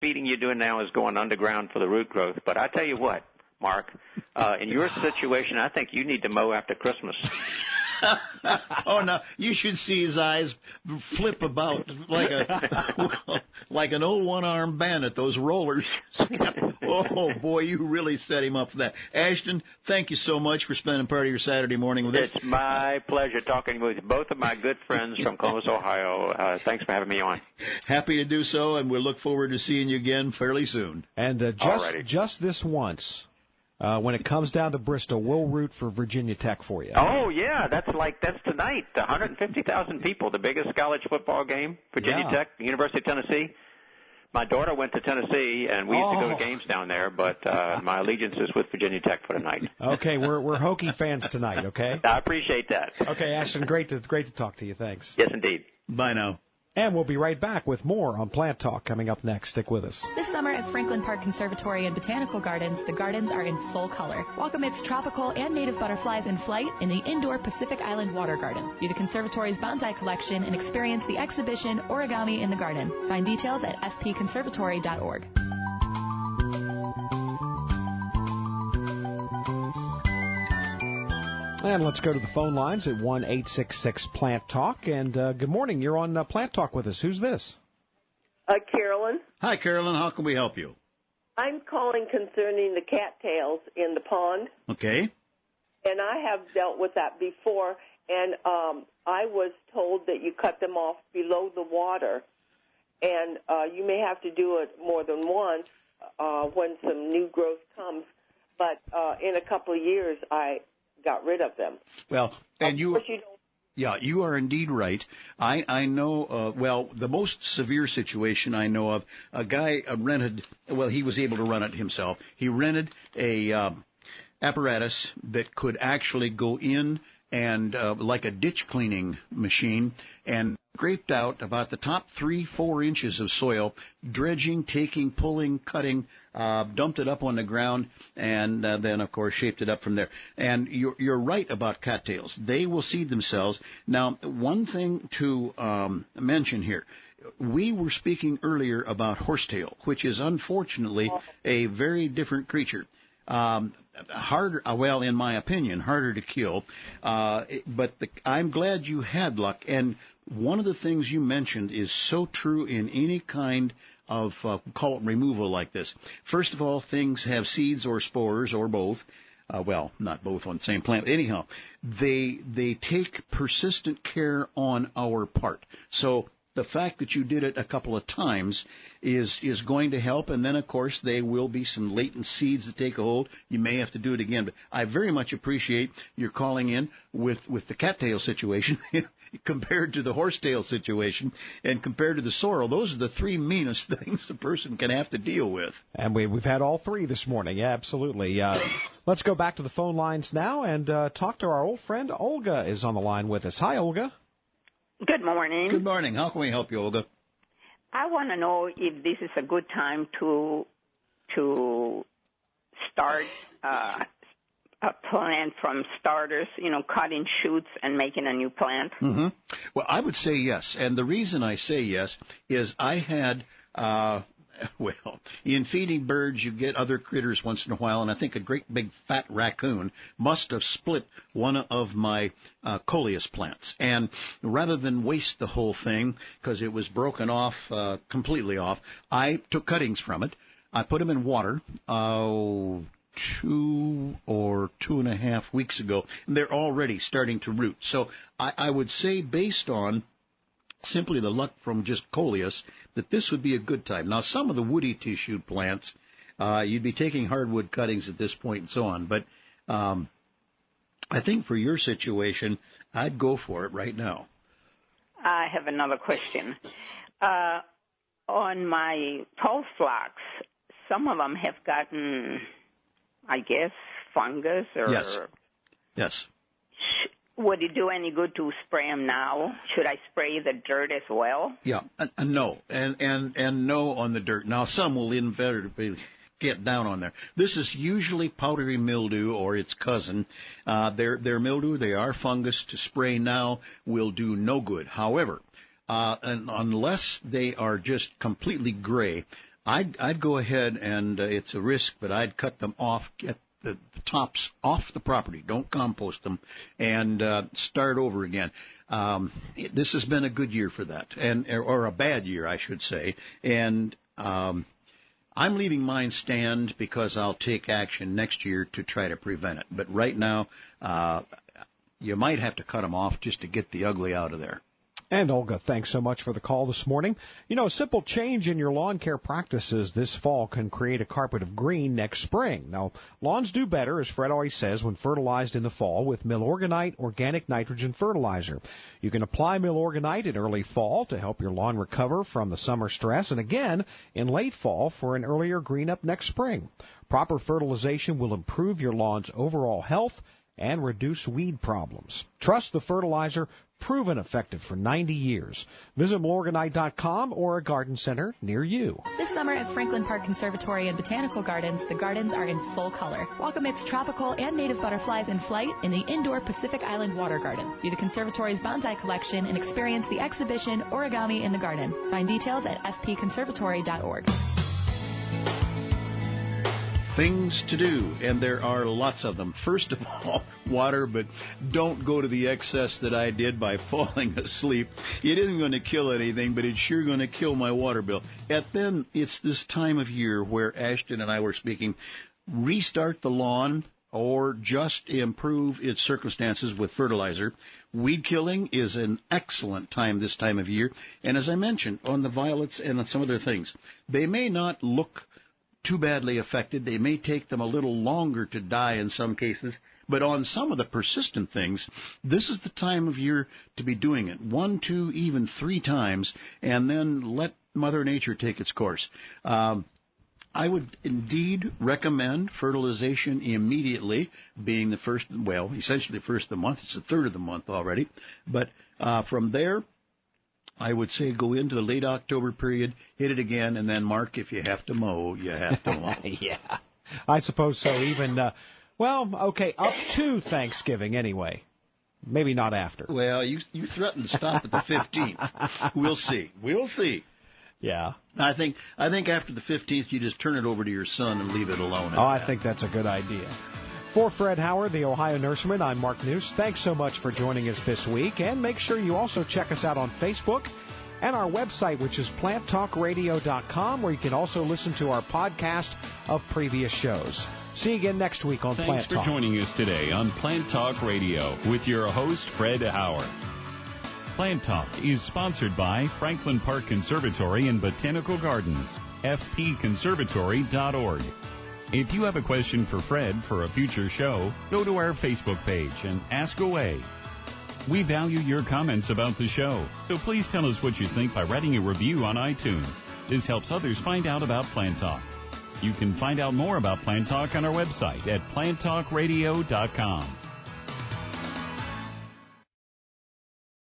feeding you're doing now is going underground for the root growth. But I tell you what, Mark, in your situation, I think you need to mow after Christmas. Oh, no, you should see his eyes flip about like an old one-armed bandit, those rollers. Oh, boy, you really set him up for that. Ashton, thank you so much for spending part of your Saturday morning with us. It's my pleasure talking with both of my good friends from Columbus, Ohio. Thanks for having me on. Happy to do so, and we'll look forward to seeing you again fairly soon. And just this once, when it comes down to Bristol, we'll root for Virginia Tech for you. Oh, yeah, that's tonight. 150,000 people, the biggest college football game, Virginia Tech, University of Tennessee. My daughter went to Tennessee, and we used to go to games down there, but my allegiance is with Virginia Tech for tonight. Okay, we're Hokie fans tonight, okay? I appreciate that. Okay, Ashton, great to talk to you. Thanks. Yes, indeed. Bye now. And we'll be right back with more on Plant Talk coming up next. Stick with us. This summer at Franklin Park Conservatory and Botanical Gardens, the gardens are in full color. Walk amidst tropical and native butterflies in flight in the indoor Pacific Island Water Garden. View the conservatory's bonsai collection and experience the exhibition Origami in the Garden. Find details at fpconservatory.org. And let's go to the phone lines at 1-866-PLANT-TALK. And good morning. You're on Plant Talk with us. Who's this? Carolyn. Hi, Carolyn. How can we help you? I'm calling concerning the cattails in the pond. Okay. And I have dealt with that before, and I was told that you cut them off below the water, and you may have to do it more than once when some new growth comes. But in a couple of years, I got rid of them. Well, and you don't. Yeah, you are indeed right. I know, the most severe situation I know of, a guy rented, he was able to run it himself. He rented a apparatus that could actually go in and, like a ditch cleaning machine, and scraped out about the top 3-4 inches of soil, dredging, taking, pulling, cutting, dumped it up on the ground, and then, of course, shaped it up from there. And you're right about cattails. They will seed themselves. Now, one thing to mention here. We were speaking earlier about horsetail, which is unfortunately a very different creature. Harder, in my opinion, harder to kill. But I'm glad you had luck. And one of the things you mentioned is so true in any kind of, call it removal like this. First of all, things have seeds or spores or both. Not both on the same plant. Anyhow, they take persistent care on our part. So the fact that you did it a couple of times is going to help, and then, of course, there will be some latent seeds that take a hold. You may have to do it again, but I very much appreciate your calling in with the cattail situation compared to the horsetail situation and compared to the sorrel. Those are the three meanest things a person can have to deal with. And we've had all three this morning. Yeah, absolutely. Let's go back to the phone lines now and talk to our old friend Olga is on the line with us. Hi, Olga. Good morning. Good morning. How can we help you, Olga? I want to know if this is a good time to start a plant from starters, cutting shoots and making a new plant. Mm-hmm. Well, I would say yes. And the reason I say yes is I had in feeding birds, you get other critters once in a while, and I think a great big fat raccoon must have split one of my coleus plants. And rather than waste the whole thing, because it was broken off, completely off, I took cuttings from it. I put them in water 2 or 2.5 weeks ago, and they're already starting to root. So I would say, based on simply the luck from just coleus, that this would be a good time. Now, some of the woody tissue plants, you'd be taking hardwood cuttings at this point and so on. But I think for your situation, I'd go for it right now. I have another question. On my tall phlox, some of them have gotten, I guess, fungus or... Yes. Would it do any good to spray them now? Should I spray the dirt as well? Yeah, no, and no on the dirt. Now, some will inevitably get down on there. This is usually powdery mildew or its cousin. They're mildew. They are fungus. To spray now will do no good. However, and unless they are just completely gray, I'd go ahead and it's a risk, but I'd cut them off, get the tops off the property. Don't compost them, and start over again. This has been a good year for that, or a bad year, I should say. And I'm leaving mine stand because I'll take action next year to try to prevent it. But right now, you might have to cut them off just to get the ugly out of there. And Olga, thanks so much for the call this morning. You know, a simple change in your lawn care practices this fall can create a carpet of green next spring. Now, lawns do better, as Fred always says, when fertilized in the fall with Milorganite organic nitrogen fertilizer. You can apply Milorganite in early fall to help your lawn recover from the summer stress, and again in late fall for an earlier green up next spring. Proper fertilization will improve your lawn's overall health and reduce weed problems. Trust the fertilizer, proven effective for 90 years. Visit Milorganite.com or a garden center near you. This summer at Franklin Park Conservatory and Botanical Gardens, the gardens are in full color. Welcome its tropical and native butterflies in flight in the indoor Pacific Island Water Garden. View the conservatory's bonsai collection and experience the exhibition Origami in the Garden. Find details at fpconservatory.org. Things to do, and there are lots of them. First of all, water, but don't go to the excess that I did by falling asleep. It isn't going to kill anything, but it's sure going to kill my water bill. And then it's this time of year where Ashton and I were speaking, restart the lawn or just improve its circumstances with fertilizer. Weed killing is an excellent time this time of year, and as I mentioned, on the violets and on some other things, they may not look too badly affected. They may take them a little longer to die in some cases, but on some of the persistent things, this is the time of year to be doing it 1, 2, even 3 times, and then let Mother Nature take its course. I would indeed recommend fertilization immediately, being the first, well, essentially the first of the month. It's the third of the month already, but from there, I would say go into the late October period, hit it again, and then, Mark, if you have to mow, you have to mow. Yeah, I suppose so. Even, up to Thanksgiving anyway. Maybe not after. Well, you threatened to stop at the 15th. We'll see. We'll see. Yeah. I think after the 15th, you just turn it over to your son and leave it alone. I think that's a good idea. For Fred Howard, the Ohio Nurseryman, I'm Mark Neuse. Thanks so much for joining us this week, and make sure you also check us out on Facebook and our website, which is planttalkradio.com, where you can also listen to our podcast of previous shows. See you again next week on Plant Talk. Thanks for joining us today on Plant Talk Radio with your host, Fred Howard. Plant Talk is sponsored by Franklin Park Conservatory and Botanical Gardens, fpconservatory.org. If you have a question for Fred for a future show, go to our Facebook page and ask away. We value your comments about the show, so please tell us what you think by writing a review on iTunes. This helps others find out about Plant Talk. You can find out more about Plant Talk on our website at planttalkradio.com.